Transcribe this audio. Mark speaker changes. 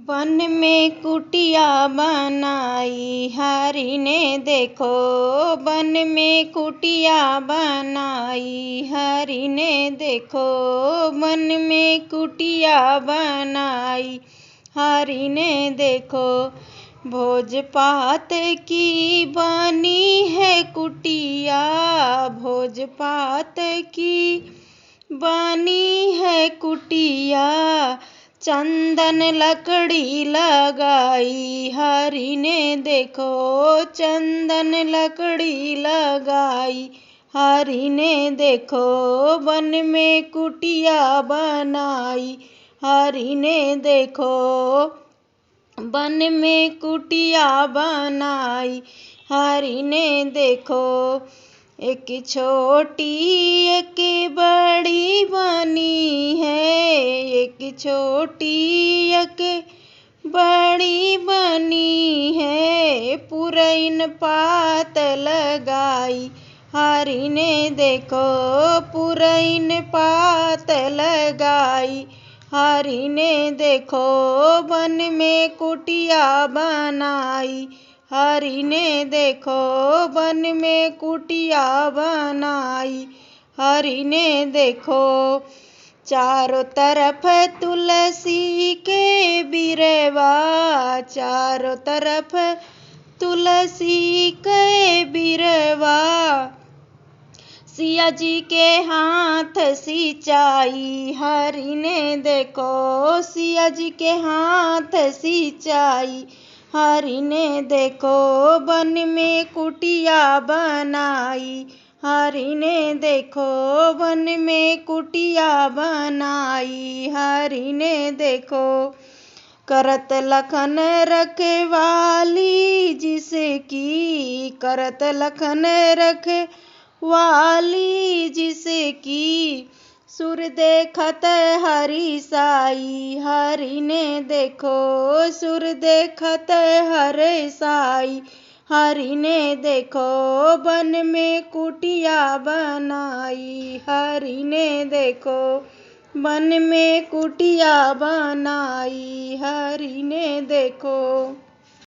Speaker 1: One में कुटिया बनाई हरि ने देखो, वन में कुटिया बनाई हरि ने देखो, वन में कुटिया बनाई हरि ने देखो। भोजपात की बनी है कुटिया, भोजपात की बनी है कुटिया, चंदन लकड़ी लगाई हरि ने देखो, चंदन लकड़ी लगाई हरि ने देखो। वन में कुटिया बनाई हरि ने देखो, वन में कुटिया बनाई हरि ने देखो। एक छोटी एक बड़ी बनी है, एक छोटी एक बड़ी बनी है, पुरैन पात लगाई हरि ने देखो, पुरैन पात लगाई हरि ने देखो। वन में कुटिया बनाई हरि ने देखो, वन में कुटिया बनाई हरि ने देखो। चारों तरफ तुलसी के बिरवा, चारों तरफ तुलसी के बिरवा, सिया जी के हाथ सिंचाई हरि ने देखो, सिया जी के हाथ सिंचाई हरि ने देखो। वन में कुटिया बनाई हरि ने देखो, वन में कुटिया बनाई हरि ने देखो। करत लखन रखवाली जिसकी, करत लखन रखवाली जिसकी, सुर देखत हरि साई हरि ने देखो, सुर देखत हरि साई हरि ने देखो। वन में कुटिया बनाई हरि ने देखो, वन में कुटिया बनाई हरि ने देखो।